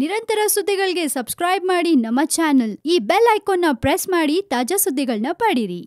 ನಿರಂತರ ಸುದ್ದಿಗಳಿಗೆ ಸಬ್ಸ್ಕ್ರೈಬ್ ಮಾಡಿ ನಮ್ಮ ಚಾನೆಲ್. ಈ ಬೆಲ್ ಐಕಾನ್ ನ ಪ್ರೆಸ್ ಮಾಡಿ ತಾಜಾ ಸುದ್ದಿಗಳನ್ನ ಪಡೀರಿ.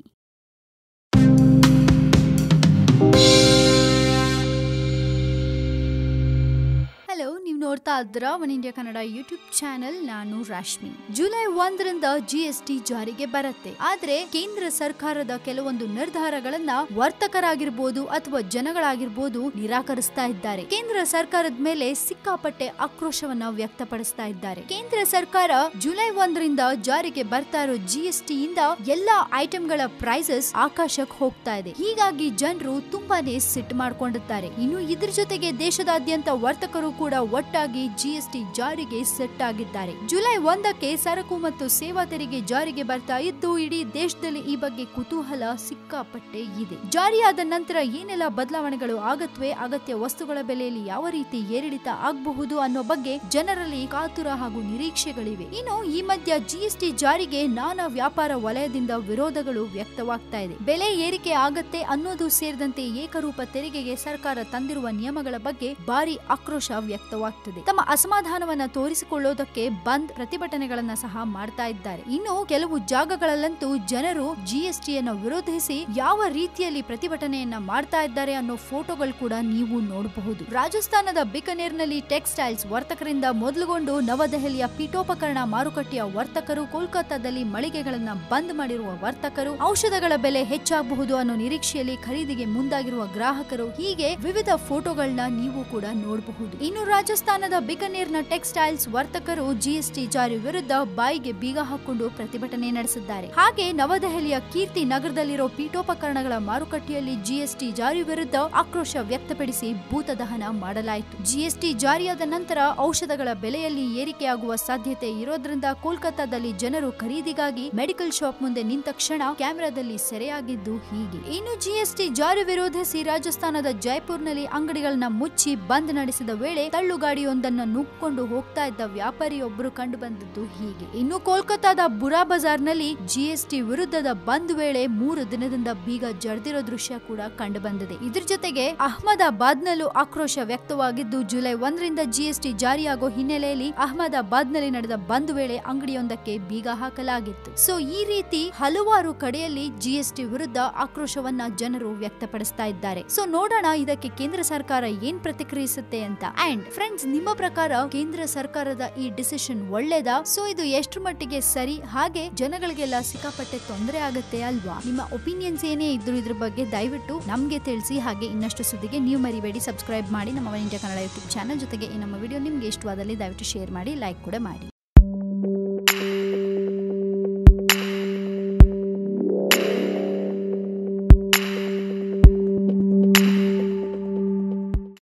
ಹಲೋ, ನೀವು ನೋಡ್ತಾ ಇದ್ದೀರಾ one India Kannada YouTube channel. ನಾನು ರಾಶ್ಮಿ. ಜುಲೈ 1ರಿಂದ GST ಜಾರಿಗೆ ಬರುತ್ತೆ. ಆದ್ರೆ ಕೇಂದ್ರ ಸರ್ಕಾರದ ಕೆಲವೊಂದು ನಿರ್ಧಾರಗಳನ್ನ ವರ್ತಕರಾಗಿರ್ಬೋದು ಅಥವಾ ಜನಗಳಾಗಿರ್ಬೋದು ನಿರಾಕರಿಸ್ತಾ ಇದ್ದಾರೆ. ಕೇಂದ್ರ ಸರ್ಕಾರದ ಮೇಲೆ ಸಿಕ್ಕಾಪಟ್ಟೆ ಆಕ್ರೋಶವನ್ನ ವ್ಯಕ್ತಪಡಿಸ್ತಾ ಇದ್ದಾರೆ. ಕೇಂದ್ರ ಸರ್ಕಾರ ಜುಲೈ 1ರಿಂದ ಜಾರಿಗೆ ಬರ್ತಾ ಇರೋ GST ಇಂದ ಎಲ್ಲಾ ಐಟಂಗಳ ಪ್ರೈಸಸ್ ಆಕಾಶಕ್ಕೆ ಹೋಗ್ತಾ ಇದೆ. ಹೀಗಾಗಿ ಜನರು ತುಂಬಾನೇ ಸಿಟ್ಟು ಮಾಡ್ಕೊಂಡಿದ್ದಾರೆ. ಇನ್ನು ಇದ್ರ ಜೊತೆಗೆ ದೇಶದಾದ್ಯಂತ ವರ್ತಕರು ಕೂಡ ಒಟ್ಟಾಗಿ GST ಜಾರಿಗೆ ಸೆಟ್ ಆಗಿದ್ದಾರೆ. ಜುಲೈ 1ಕ್ಕೆ ಸರಕು ಮತ್ತು ಸೇವಾ ತೆರಿಗೆ ಜಾರಿಗೆ ಬರ್ತಾ ಇದ್ದು ಇಡೀ ದೇಶದಲ್ಲಿ ಈ ಬಗ್ಗೆ ಕುತೂಹಲ ಸಿಕ್ಕಾಪಟ್ಟೆ ಇದೆ. ಜಾರಿಯಾದ ನಂತರ ಏನೆಲ್ಲ ಬದಲಾವಣೆಗಳು ಆಗತ್ವೆ, ಅಗತ್ಯ ವಸ್ತುಗಳ ಬೆಲೆಯಲ್ಲಿ ಯಾವ ರೀತಿ ಏರಿಳಿತ ಆಗಬಹುದು ಅನ್ನೋ ಬಗ್ಗೆ ಜನರಲ್ಲಿ ಕಾತುರ ಹಾಗೂ ನಿರೀಕ್ಷೆಗಳಿವೆ. ಇನ್ನು ಈ ಮಧ್ಯ GST ಜಾರಿಗೆ ನಾನಾ ವ್ಯಾಪಾರ ವಲಯದಿಂದ ವಿರೋಧಗಳು ವ್ಯಕ್ತವಾಗ್ತಾ ಇದೆ. ಬೆಲೆ ಏರಿಕೆ ಆಗತ್ತೆ ಅನ್ನೋದು ಸೇರಿದಂತೆ ಏಕರೂಪ ತೆರಿಗೆಗೆ ಸರ್ಕಾರ ತಂದಿರುವ ನಿಯಮಗಳ ಬಗ್ಗೆ ಭಾರಿ ಆಕ್ರೋಶ ವ್ಯಕ್ತವಾಗ್ತದೆ. ತಮ್ಮ ಅಸಮಾಧಾನವನ್ನ ತೋರಿಸಿಕೊಳ್ಳೋದಕ್ಕೆ ಬಂದ್ ಪ್ರತಿಭಟನೆಗಳನ್ನ ಸಹ ಮಾಡ್ತಾ ಇದ್ದಾರೆ. ಇನ್ನು ಕೆಲವು ಜಾಗಗಳಲ್ಲಂತೂ ಜನರು GST ಯನ್ನು ವಿರೋಧಿಸಿ ಯಾವ ರೀತಿಯಲ್ಲಿ ಪ್ರತಿಭಟನೆಯನ್ನ ಮಾಡ್ತಾ ಇದ್ದಾರೆ ಅನ್ನೋ ಫೋಟೋಗಳು ಕೂಡ ನೀವು ನೋಡಬಹುದು. ರಾಜಸ್ಥಾನದ ಬಿಕನೇರ್ನಲ್ಲಿ ಟೆಕ್ಸ್ಟೈಲ್ಸ್ ವರ್ತಕರಿಂದ ಮೊದಲುಗೊಂಡು ನವದೆಹಲಿಯ ಪೀಠೋಪಕರಣ ಮಾರುಕಟ್ಟೆಯ ವರ್ತಕರು, ಕೋಲ್ಕತ್ತಾದಲ್ಲಿ ಮಳಿಗೆಗಳನ್ನ ಬಂದ್ ಮಾಡಿರುವ ವರ್ತಕರು, ಔಷಧಗಳ ಬೆಲೆ ಹೆಚ್ಚಾಗಬಹುದು ಅನ್ನೋ ನಿರೀಕ್ಷೆಯಲ್ಲಿ ಖರೀದಿಗೆ ಮುಂದಾಗಿರುವ ಗ್ರಾಹಕರು, ಹೀಗೆ ವಿವಿಧ ಫೋಟೋಗಳನ್ನ ನೀವು ಕೂಡ ನೋಡಬಹುದು. ಇನ್ನು ರಾಜಸ್ಥಾನದ ಬಿಕನೇರ್ನ ಟೆಕ್ಸ್ಟೈಲ್ಸ್ ವರ್ತಕರು GST ಜಾರಿ ವಿರುದ್ಧ ಬಾಯಿಗೆ ಬೀಗ ಹಾಕೊಂಡು ಪ್ರತಿಭಟನೆ ನಡೆಸಿದ್ದಾರೆ. ಹಾಗೆ ನವದೆಹಲಿಯ ಕೀರ್ತಿ ನಗರದಲ್ಲಿರೋ ಪೀಠೋಪಕರಣಗಳ ಮಾರುಕಟ್ಟೆಯಲ್ಲಿ GST ಜಾರಿ ವಿರುದ್ಧ ಆಕ್ರೋಶ ವ್ಯಕ್ತಪಡಿಸಿ ಭೂತದಹನ ಮಾಡಲಾಯಿತು. GST ಜಾರಿಯಾದ ನಂತರ ಔಷಧಗಳ ಬೆಲೆಯಲ್ಲಿ ಏರಿಕೆಯಾಗುವ ಸಾಧ್ಯತೆ ಇರೋದ್ರಿಂದ ಕೋಲ್ಕತ್ತಾದಲ್ಲಿ ಜನರು ಖರೀದಿಗಾಗಿ ಮೆಡಿಕಲ್ ಶಾಪ್ ಮುಂದೆ ನಿಂತ ಕ್ಷಣ ಕ್ಯಾಮೆರಾದಲ್ಲಿ ಸೆರೆಯಾಗಿದ್ದು ಹೀಗೆ. ಇನ್ನು GST ಜಾರಿ ವಿರೋಧಿಸಿ ರಾಜಸ್ಥಾನದ ಜೈಪುರ್ನಲ್ಲಿ ಅಂಗಡಿಗಳನ್ನ ಮುಚ್ಚಿ ಬಂದ್ ನಡೆಸಿದ ವೇಳೆ ತಳ್ಳುಗಾಡಿಯೊಂದನ್ನು ನುಗ್ಕೊಂಡು ಹೋಗ್ತಾ ಇದ್ದ ವ್ಯಾಪಾರಿಯೊಬ್ಬರು ಕಂಡು ಬಂದದ್ದು ಹೀಗೆ. ಇನ್ನು ಕೋಲ್ಕತ್ತಾದ ಬುರಾ ಬಜಾರ್ನಲ್ಲಿ GST ವಿರುದ್ಧದ ಬಂದ್ ವೇಳೆ 3 ದಿನದಿಂದ ಬೀಗ ಜಡ್ದಿರೋ ದೃಶ್ಯ ಕೂಡ ಕಂಡು ಬಂದಿದೆ. ಇದ್ರ ಜೊತೆಗೆ ಅಹಮದಾಬಾದ್ನಲ್ಲೂ ಆಕ್ರೋಶ ವ್ಯಕ್ತವಾಗಿದ್ದು ಜುಲೈ 1ರಿಂದ GST ಜಾರಿಯಾಗೋ ಹಿನ್ನೆಲೆಯಲ್ಲಿ ಅಹಮದಾಬಾದ್ನಲ್ಲಿ ನಡೆದ ಬಂದ್ ವೇಳೆ ಅಂಗಡಿಯೊಂದಕ್ಕೆ ಬೀಗ ಹಾಕಲಾಗಿತ್ತು. ಸೊ ಈ ರೀತಿ ಹಲವಾರು ಕಡೆಯಲ್ಲಿ GST ವಿರುದ್ಧ ಆಕ್ರೋಶವನ್ನ ಜನರು ವ್ಯಕ್ತಪಡಿಸ್ತಾ ಇದ್ದಾರೆ. ಸೊ ನೋಡೋಣ ಇದಕ್ಕೆ ಕೇಂದ್ರ ಸರ್ಕಾರ ಏನ್ ಪ್ರತಿಕ್ರಿಯಿಸುತ್ತೆ ಅಂತ. ಅಂಡ್ ಫ್ರೆಂಡ್ಸ್, ನಿಮ್ಮ ಪ್ರಕಾರ ಕೇಂದ್ರ ಸರ್ಕಾರದ ಈ ಡಿಸಿಷನ್ ಒಳ್ಳೇದಾ? ಸೊ ಇದು ಎಷ್ಟು ಮಟ್ಟಿಗೆ ಸರಿ? ಹಾಗೆ ಜನಗಳಿಗೆಲ್ಲ ಸಿಕ್ಕಾಪಟ್ಟೆ ತೊಂದರೆ ಆಗುತ್ತೆ ಅಲ್ವಾ? ನಿಮ್ಮ ಒಪಿನಿಯನ್ಸ್ ಏನೇ ಇದ್ರು ಇದ್ರ ಬಗ್ಗೆ ದಯವಿಟ್ಟು ನಮ್ಗೆ ತಿಳಿಸಿ. ಹಾಗೆ ಇನ್ನಷ್ಟು ಸುದ್ದಿಗೆ ನೀವು ಮರಿಬೇಡಿ ಸಬ್ಸ್ಕ್ರೈಬ್ ಮಾಡಿ ನಮ್ಮ one India Kannada YouTube channel. ಜೊತೆಗೆ ಈ ನಮ್ಮ ವಿಡಿಯೋ ನಿಮ್ಗೆ ಇಷ್ಟವಾದಲ್ಲಿ ದಯವಿಟ್ಟು ಶೇರ್ ಮಾಡಿ, ಲೈಕ್ ಕೂಡ ಮಾಡಿ.